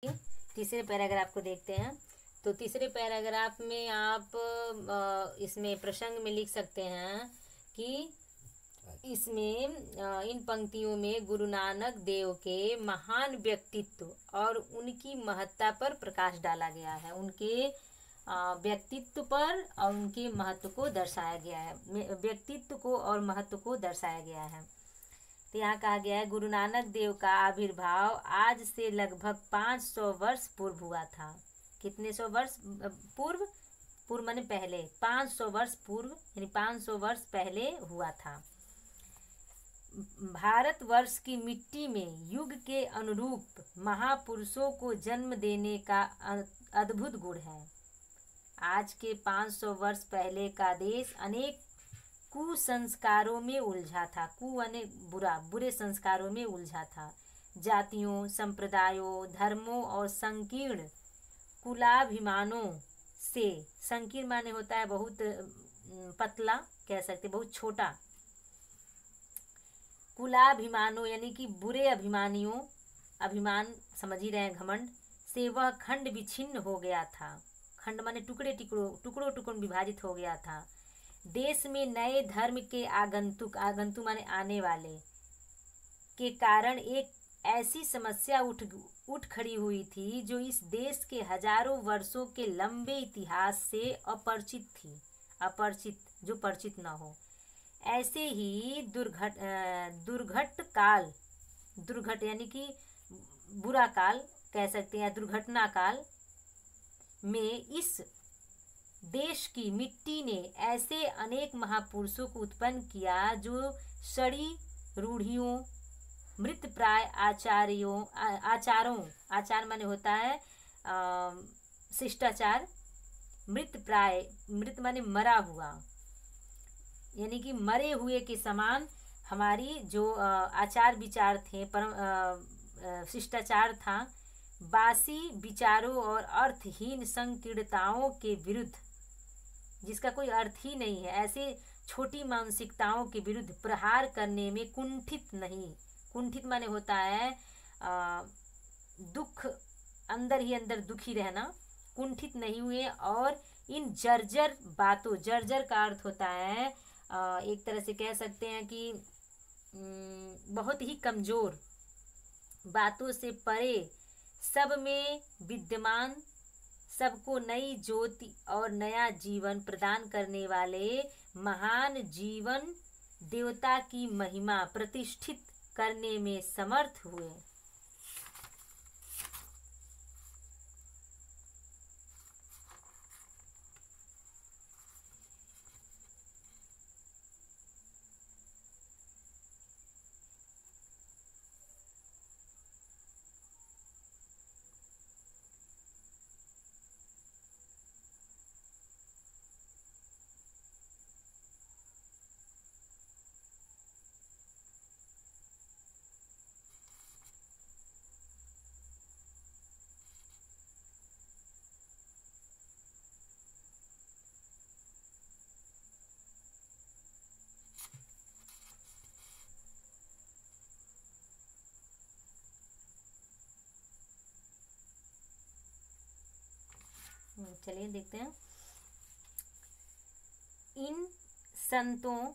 तीसरे पैराग्राफ को देखते हैं। तो तीसरे पैराग्राफ में आप इसमें प्रसंग में लिख सकते हैं कि इसमें इन पंक्तियों में गुरु नानक देव के महान व्यक्तित्व और उनकी महत्ता पर प्रकाश डाला गया है। उनके व्यक्तित्व पर और उनके महत्व को दर्शाया गया है। व्यक्तित्व को और महत्व को दर्शाया गया है। तो यहाँ कहा गया है गुरु नानक देव का आविर्भाव आज से लगभग 500 वर्ष पूर्व हुआ था। कितने सौ वर्ष पूर्व? पूर्व माने पहले। 500 वर्ष पूर्व यानी 500 वर्ष पहले हुआ था। भारतवर्ष की मिट्टी में युग के अनुरूप महापुरुषों को जन्म देने का अद्भुत गुण है। आज के 500 वर्ष पहले का देश अनेक कुसंस्कारों में उलझा था। कु यानी बुरा, बुरे संस्कारों में उलझा था। जातियों, संप्रदायों, धर्मों और संकीर्ण कुलाभिमानों से, संकीर्ण माने होता है बहुत पतला, कह सकते बहुत छोटा, कुलाभिमानों यानी कि बुरे अभिमानियों, अभिमान समझ ही रहे हैं, घमंड से वह खंड विच्छिन्न हो गया था। खंड माने टुकड़े टुकड़ों विभाजित हो गया था। देश में नए धर्म के आगंतुक, आगंतुक माने आने वाले, के कारण एक ऐसी समस्या उठ खड़ी हुई थी जो इस देश के हजारों वर्षों के लंबे इतिहास से अपरिचित थी। अपरिचित, जो परिचित न हो। ऐसे ही दुर्घट यानी कि बुरा काल कह सकते हैं, दुर्घटना काल में इस देश की मिट्टी ने ऐसे अनेक महापुरुषों को उत्पन्न किया जो सड़ी रूढ़ियों, मृत प्राय आचार माने होता है शिष्टाचार, मृत माने मरा हुआ, यानी कि मरे हुए के समान हमारी जो आचार विचार थे, शिष्टाचार था, बासी विचारों और अर्थहीन संकीर्णताओं के विरुद्ध, जिसका कोई अर्थ ही नहीं है, ऐसे छोटी मानसिकताओं के विरुद्ध प्रहार करने में कुंठित नहीं। कुंठित माने होता है दुख, अंदर ही अंदर दुखी रहना, कुंठित नहीं हुए और इन जर्जर बातों, जर्जर का अर्थ होता है एक तरह से कह सकते हैं कि बहुत ही कमजोर बातों से परे, सब में विद्यमान, सबको नई ज्योति और नया जीवन प्रदान करने वाले महान जीवन देवता की महिमा प्रतिष्ठित करने में समर्थ हुए। चलिए देखते हैं। इन संतों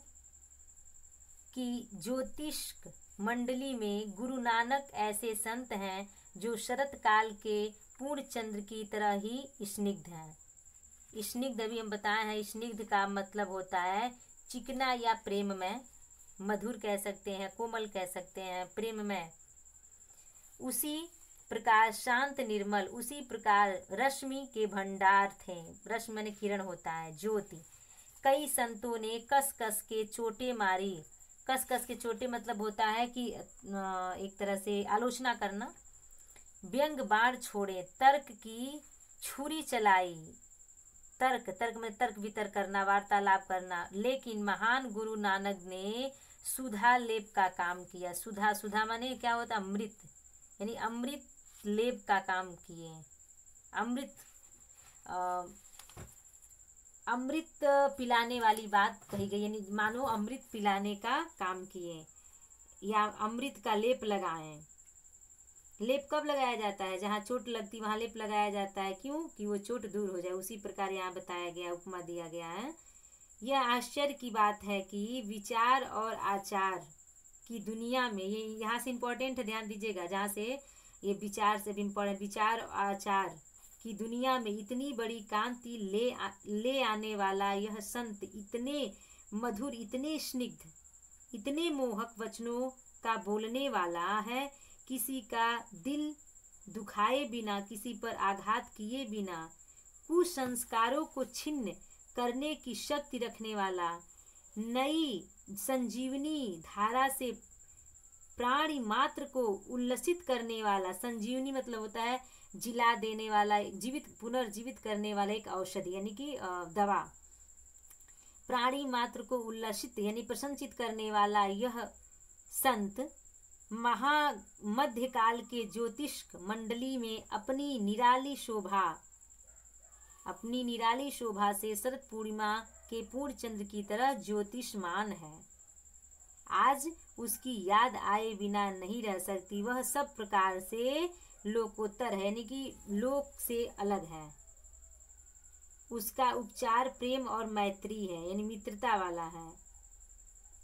की ज्योतिष मंडली में गुरु नानक ऐसे संत हैं जो शरत काल के पूर्ण चंद्र की तरह ही स्निग्ध हैं। स्निग्ध अभी हम बताए हैं, स्निग्ध का मतलब होता है चिकना या प्रेममय, मधुर कह सकते हैं, कोमल कह सकते हैं, प्रेममय। उसी प्रकार शांत निर्मल, उसी प्रकार रश्मि के भंडार थे। रश्मि माने किरण होता है, ज्योति। कई संतों ने कस कस के चोटें मारी। कस कस के चोटें मतलब होता है कि एक तरह से आलोचना करना। व्यंग बाण छोड़े, तर्क की छुरी चलाई। तर्क में तर्क वितर्क करना, वार्तालाप करना। लेकिन महान गुरु नानक ने सुधा लेप का काम किया। सुधा माने क्या होता? अमृत, यानी अमृत लेप का काम किए। अमृत पिलाने वाली बात कही गई, यानी मानो अमृत पिलाने का काम किए या अमृत का लेप लगाएं। लेप कब लगाया जाता है? जहाँ चोट लगती वहां लेप लगाया जाता है। क्यों? कि वो चोट दूर हो जाए। उसी प्रकार यहाँ बताया गया, उपमा दिया गया है। यह आश्चर्य की बात है कि विचार और आचार की दुनिया में, ये यहाँ से इम्पोर्टेंट है, ध्यान दीजिएगा, जहाँ से ये विचार से भी इम्पोर्टेंट, विचार और आचार की दुनिया में इतनी बड़ी कांति ले आने वाला यह संत इतने मधुर, इतने स्निग्ध, इतने मोहक वचनों का बोलने वाला है, किसी का दिल दुखाए बिना, किसी पर आघात किए बिना, कुसंस्कारों को छिन्न करने की शक्ति रखने वाला, नई संजीवनी धारा से प्राणी मात्र को उल्लसित करने वाला। संजीवनी मतलब होता है जिला देने वाला, जीवित, पुनर्जीवित करने वाला एक औषधि, यानी कि दवा। प्राणी मात्र को उल्लसित यानी प्रसन्नचित करने वाला यह संत मध्यकाल के ज्योतिष्क मंडली में अपनी निराली शोभा से शरद पूर्णिमा के पूर्ण चंद्र की तरह ज्योतिषमान है। आज उसकी याद आए बिना नहीं रह सकती। वह सब प्रकार से लोकोत्तर है, यानी कि लोक से अलग है। उसका उपचार प्रेम और मैत्री है, यानी मित्रता वाला है।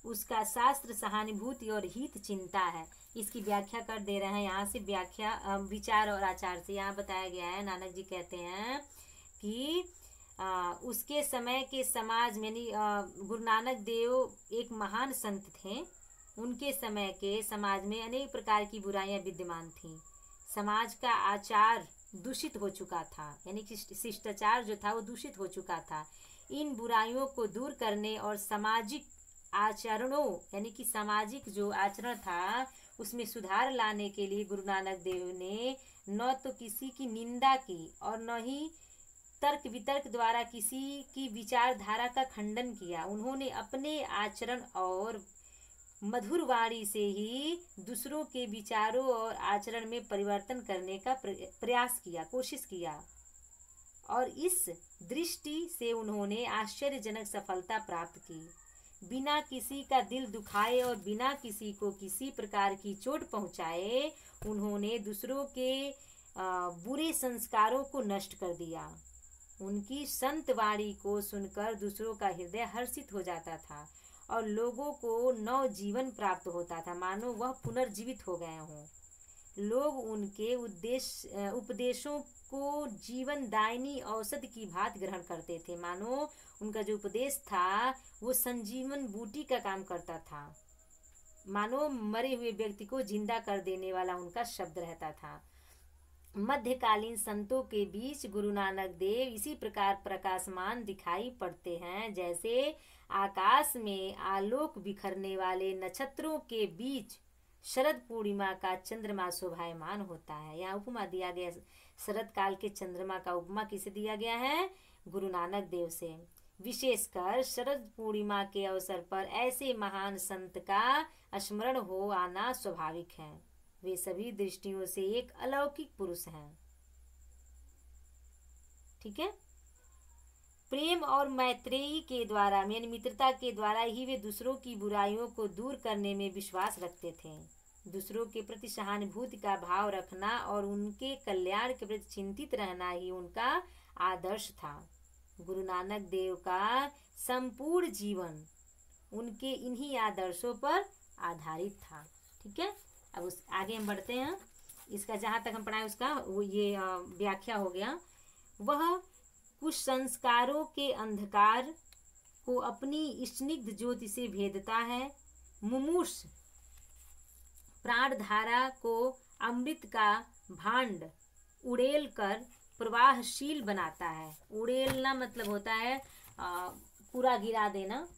उसका शास्त्र सहानुभूति और हित चिंता है। इसकी व्याख्या कर दे रहे हैं यहाँ से। व्याख्या विचार और आचार से यहाँ बताया गया है। नानक जी कहते हैं कि उसके समय के समाज में, यानी गुरु नानक देव एक महान संत थे। उनके समय के समाज में अनेक प्रकार की बुराइयां विद्यमान थीं। समाज का आचार दूषित हो चुका था, यानी कि शिष्टाचार जो था वो दूषित हो चुका था। इन बुराइयों को दूर करने और सामाजिक आचरणों, यानी कि सामाजिक जो आचरण था उसमें सुधार लाने के लिए गुरु नानक देव ने न तो किसी की निंदा की और न ही तर्क वितर्क द्वारा किसी की विचारधारा का खंडन किया। उन्होंने अपने आचरण और मधुर वाणी से ही दूसरों के विचारों और आचरण में परिवर्तन करने का प्रयास किया, कोशिश किया, और इस दृष्टि से उन्होंने आश्चर्यजनक सफलता प्राप्त की। बिना किसी का दिल दुखाए और बिना किसी को किसी प्रकार की चोट पहुंचाए उन्होंने दूसरों के बुरे संस्कारों को नष्ट कर दिया। उनकी संत वाणी को सुनकर दूसरों का हृदय हर्षित हो जाता था और लोगों को नव जीवन प्राप्त होता था, मानो वह पुनर्जीवित हो गए हों। लोग उनके उपदेशों को जीवन दायिनी औषधि की भांति ग्रहण करते थे, मानो उनका जो उपदेश था वो संजीवन बूटी का काम करता था, मानो मरे हुए व्यक्ति को जिंदा कर देने वाला उनका शब्द रहता था। मध्यकालीन संतों के बीच गुरु नानक देव इसी प्रकार प्रकाशमान दिखाई पड़ते हैं जैसे आकाश में आलोक बिखरने वाले नक्षत्रों के बीच शरद पूर्णिमा का चंद्रमा शोभायमान होता है। यहाँ उपमा दिया गया, शरद काल के चंद्रमा का उपमा किसे दिया गया है? गुरु नानक देव से। विशेषकर शरद पूर्णिमा के अवसर पर ऐसे महान संत का स्मरण हो आना स्वाभाविक है। वे सभी दृष्टियों से एक अलौकिक पुरुष हैं। ठीक है। प्रेम और मैत्रेयी के द्वारा, यानी मित्रता के द्वारा ही वे दूसरों की बुराइयों को दूर करने में विश्वास रखते थे। दूसरों के प्रति सहानुभूति का भाव रखना और उनके कल्याण के प्रति चिंतित रहना ही उनका आदर्श था। गुरु नानक देव का संपूर्ण जीवन उनके इन्हीं आदर्शों पर आधारित था। ठीक है। अब उस आगे हम बढ़ते हैं। इसका जहाँ तक हम पढ़ाए उसका वो ये व्याख्या हो गया। वह कुछ संस्कारों के अंधकार को अपनी स्निग्ध ज्योति से भेदता है। मुमूर्ष प्राणधारा को अमृत का भांड उड़ेल कर प्रवाहशील बनाता है। उड़ेलना मतलब होता है पूरा गिरा देना।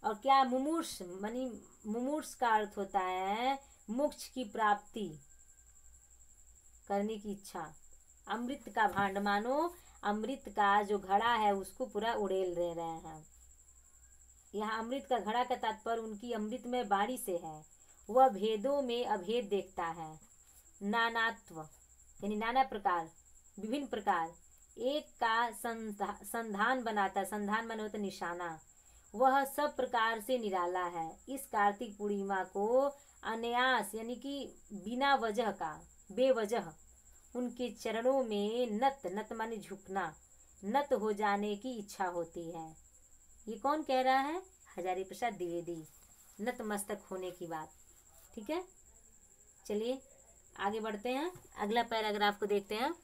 और क्या मुमूर्ष मानी, मुमूर्ष का अर्थ होता है मोक्ष की प्राप्ति करने की इच्छा। अमृत का भांड मानो अमृत का जो घड़ा है उसको पूरा उड़ेल दे रहे हैं। यहाँ अमृत का घड़ा का तात्पर्य उनकी अमृतमय वाणी से है। वह भेदों में अभेद देखता है। नानात्व यानी नाना प्रकार, विभिन्न प्रकार, एक का संधान बनाता। संधान माने होता निशाना। वह सब प्रकार से निराला है। इस कार्तिक पूर्णिमा को अनायास यानी कि बिना वजह का, बेवजह उनके चरणों में नत, नत माने झुकना, नत हो जाने की इच्छा होती है। ये कौन कह रहा है? हजारी प्रसाद द्विवेदी, नतमस्तक होने की बात। ठीक है, चलिए आगे बढ़ते हैं, अगला पैराग्राफ को देखते हैं।